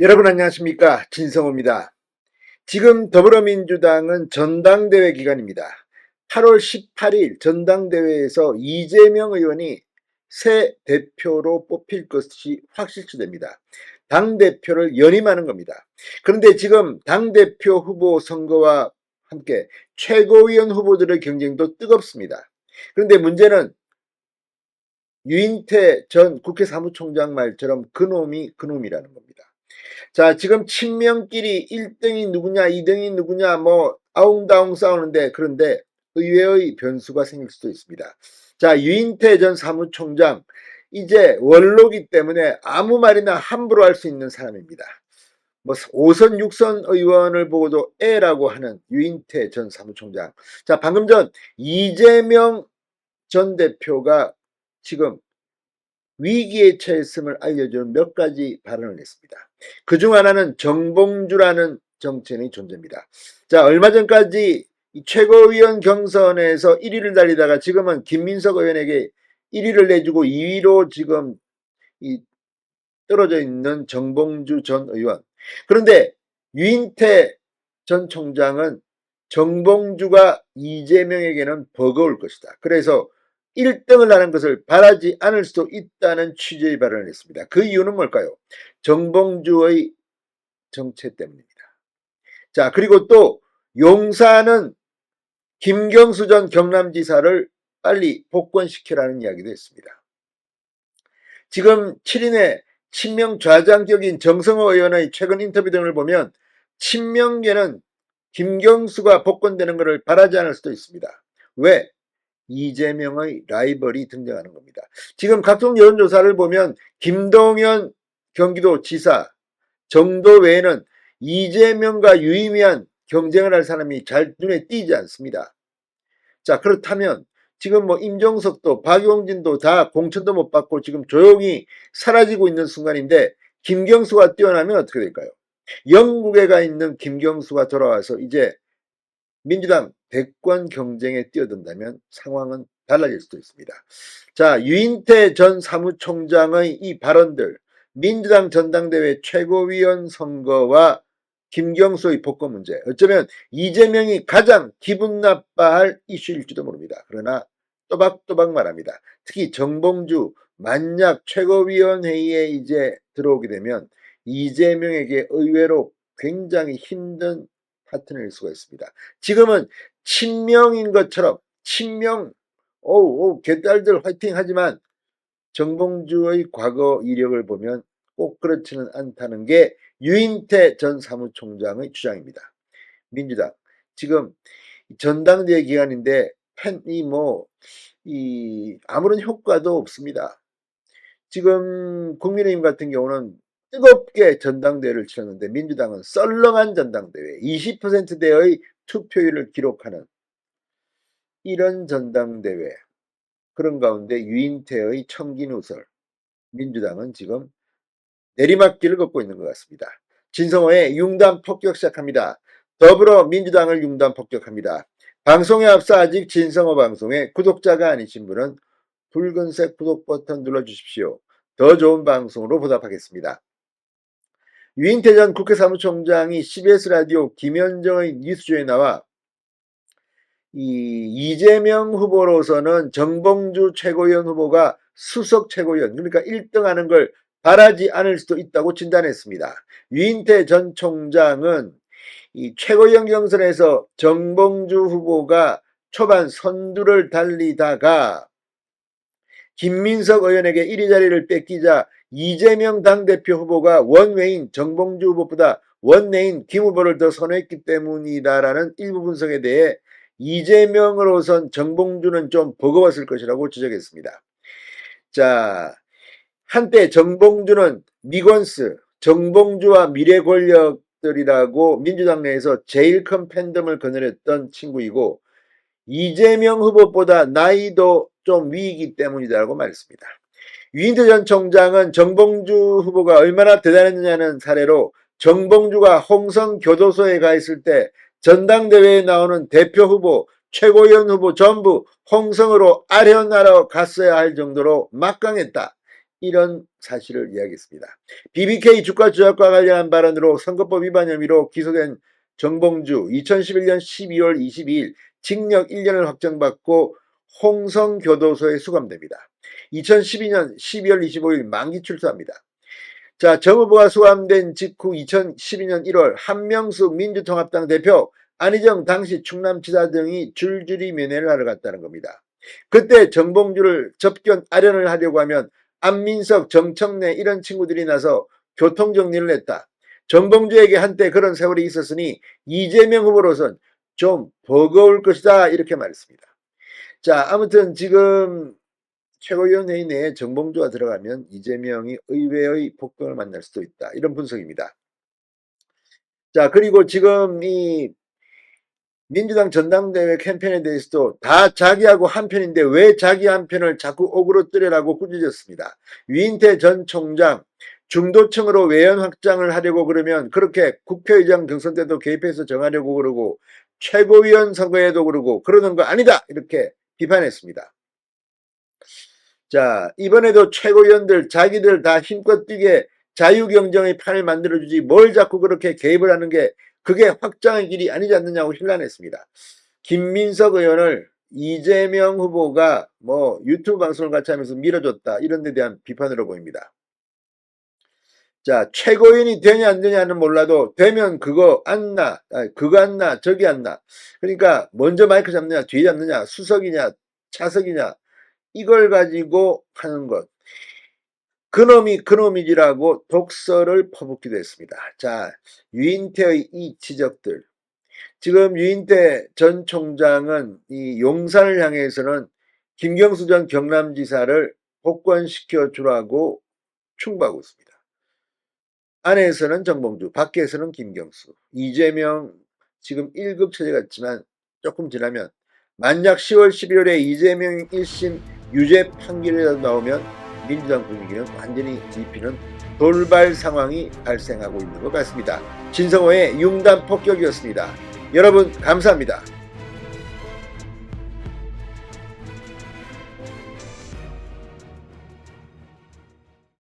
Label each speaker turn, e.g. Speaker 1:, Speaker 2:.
Speaker 1: 여러분 안녕하십니까, 진성호입니다. 지금 더불어민주당은 전당대회 기간입니다. 8월 18일 전당대회에서 이재명 의원이 새 대표로 뽑힐 것이 확실시됩니다. 당대표를 연임하는 겁니다. 그런데 지금 당대표 후보 선거와 함께 최고위원 후보들의 경쟁도 뜨겁습니다. 그런데 문제는 유인태 전 국회 사무총장 말처럼 그놈이 그놈이라는 겁니다. 자, 지금 친명끼리 1등이 누구냐, 2등이 누구냐, 뭐, 아웅다웅 싸우는데, 그런데 의외의 변수가 생길 수도 있습니다. 자, 유인태 전 사무총장, 이제 원로기 때문에 아무 말이나 함부로 할 수 있는 사람입니다. 뭐, 5선, 6선 의원을 보고도 애라고 하는 유인태 전 사무총장. 자, 방금 전 이재명 전 대표가 지금 위기에 처했음을 알려주는 몇 가지 발언을 했습니다. 그중 하나는 정봉주라는 정치인의 존재입니다. 자, 얼마 전까지 최고위원 경선에서 1위를 달리다가 지금은 김민석 의원에게 1위를 내주고 2위로 지금 떨어져 있는 정봉주 전 의원. 그런데 유인태 전 총장은 정봉주가 이재명에게는 버거울 것이다. 그래서 1등을 하는 것을 바라지 않을 수도 있다는 취지의 발언을 했습니다. 그 이유는 뭘까요? 정봉주의 정체 때문입니다. 자, 그리고 또 용산은 김경수 전 경남지사를 빨리 복권시키라는 이야기도 했습니다. 지금 7인의 친명 좌장격인 정성호 의원의 최근 인터뷰 등을 보면 친명계는 김경수가 복권되는 것을 바라지 않을 수도 있습니다. 왜? 이재명의 라이벌이 등장하는 겁니다. 지금 각종 여론조사를 보면 김동연 경기도지사 정도 외에는 이재명과 유의미한 경쟁을 할 사람이 잘 눈에 띄지 않습니다. 자, 그렇다면 지금 뭐 임종석도 박용진도 다 공천도 못 받고 지금 조용히 사라지고 있는 순간인데 김경수가 뛰어나면 어떻게 될까요? 영국에 가 있는 김경수가 돌아와서 이제 민주당 대권 경쟁에 뛰어든다면 상황은 달라질 수도 있습니다. 자, 유인태 전 사무총장의 이 발언들, 민주당 전당대회 최고위원 선거와 김경수의 복권 문제, 어쩌면 이재명이 가장 기분 나빠할 이슈일지도 모릅니다. 그러나 또박또박 말합니다. 특히 정봉주 만약 최고위원회의에 이제 들어오게 되면 이재명에게 의외로 굉장히 힘든 파트너일 수가 있습니다. 지금은 친명인 것처럼 친명 개딸들 화이팅 하지만 정봉주의 과거 이력을 보면 꼭 그렇지는 않다는 게 유인태 전 사무총장의 주장입니다. 민주당 지금 전당대회 기간인데 아무런 효과도 없습니다. 지금 국민의힘 같은 경우는 뜨겁게 전당대회를 치렀는데 민주당은 썰렁한 전당대회 20%대의 투표율을 기록하는 이런 전당대회, 그런 가운데 유인태의 청기누설, 민주당은 지금 내리막길을 걷고 있는 것 같습니다. 진성호의 융단 폭격 시작합니다. 더불어민주당을 융단 폭격합니다. 방송에 앞서 아직 진성호 방송에 구독자가 아니신 분은 붉은색 구독 버튼 눌러주십시오. 더 좋은 방송으로 보답하겠습니다. 유인태 전 국회 사무총장이 CBS 라디오 김현정의 뉴스쇼에 나와 이재명 후보로서는 정봉주 최고위원 후보가 수석 최고위원, 그러니까 1등 하는 걸 바라지 않을 수도 있다고 진단했습니다. 유인태 전 총장은 이 최고위원 경선에서 정봉주 후보가 초반 선두를 달리다가 김민석 의원에게 1위 자리를 뺏기자 이재명 당대표 후보가 원외인 정봉주 후보보다 원내인 김 후보를 더 선호했기 때문이다라는 일부 분석에 대해 이재명으로선 정봉주는 좀 버거웠을 것이라고 지적했습니다. 자, 한때 정봉주는 미건스, 정봉주와 미래 권력들이라고 민주당 내에서 제일 큰 팬덤을 거느렸던 친구이고 이재명 후보보다 나이도 좀 위이기 때문이다라고 말했습니다. 유인태 전 총장은 정봉주 후보가 얼마나 대단했느냐는 사례로 정봉주가 홍성 교도소에 가 있을 때 전당대회에 나오는 대표 후보, 최고위원 후보 전부 홍성으로 아련하러 갔어야 할 정도로 막강했다. 이런 사실을 이야기했습니다. BBK 주가 조작과 관련한 발언으로 선거법 위반 혐의로 기소된 정봉주 2011년 12월 22일 징역 1년을 확정받고 홍성교도소에 수감됩니다. 2012년 12월 25일 만기 출소합니다. 자, 정 후보가 수감된 직후 2012년 1월 한명숙 민주통합당 대표, 안희정 당시 충남지사 등이 줄줄이 면회를 하러 갔다는 겁니다. 그때 정봉주를 접견 아련을 하려고 하면 안민석, 정청래 이런 친구들이 나서 교통정리를 했다. 정봉주에게 한때 그런 세월이 있었으니 이재명 후보로선 좀 버거울 것이다, 이렇게 말했습니다. 자, 아무튼 지금 최고위원회의 내에 정봉주가 들어가면 이재명이 의외의 폭동을 만날 수도 있다, 이런 분석입니다. 자, 그리고 지금 이 민주당 전당대회 캠페인에 대해서도 다 자기하고 한편인데 왜 자기 한편을 자꾸 오그러뜨리라고 꾸짖었습니다. 유인태 전 총장 중도층으로 외연 확장을 하려고 그러면 그렇게 국회의장 경선 때도 개입해서 정하려고 그러고 최고위원 선거에도 그러고 그러는 거 아니다, 이렇게 비판했습니다. 자, 이번에도 최고위원들 자기들 다 힘껏 뛰게 자유경쟁의 판을 만들어주지 뭘 자꾸 그렇게 개입을 하는 게 그게 확장의 길이 아니지 않느냐고 힐난했습니다. 김민석 의원을 이재명 후보가 뭐 유튜브 방송을 같이 하면서 밀어줬다, 이런 데 대한 비판으로 보입니다. 자, 최고위원이 되냐 안 되냐는 몰라도 되면 그거 안 나, 그거 안 나, 저기 안 나. 그러니까 먼저 마이크 잡느냐 뒤에 잡느냐, 수석이냐 차석이냐, 이걸 가지고 하는 것. 그놈이 그놈이지라고 독서를 퍼붓기도 했습니다. 자, 유인태의 이 지적들. 지금 유인태 전 총장은 이 용산을 향해서는 김경수 전 경남지사를 복권시켜 주라고 충고하고 있습니다. 안에서는 정봉주, 밖에서는 김경수, 이재명 지금 1급 처지 같지만 조금 지나면 만약 10월 11월에 이재명 1심 유죄 판결이 나오면 민주당 분위기는 완전히 뒤피는 돌발 상황이 발생하고 있는 것 같습니다. 진성호의 융단 폭격이었습니다. 여러분 감사합니다.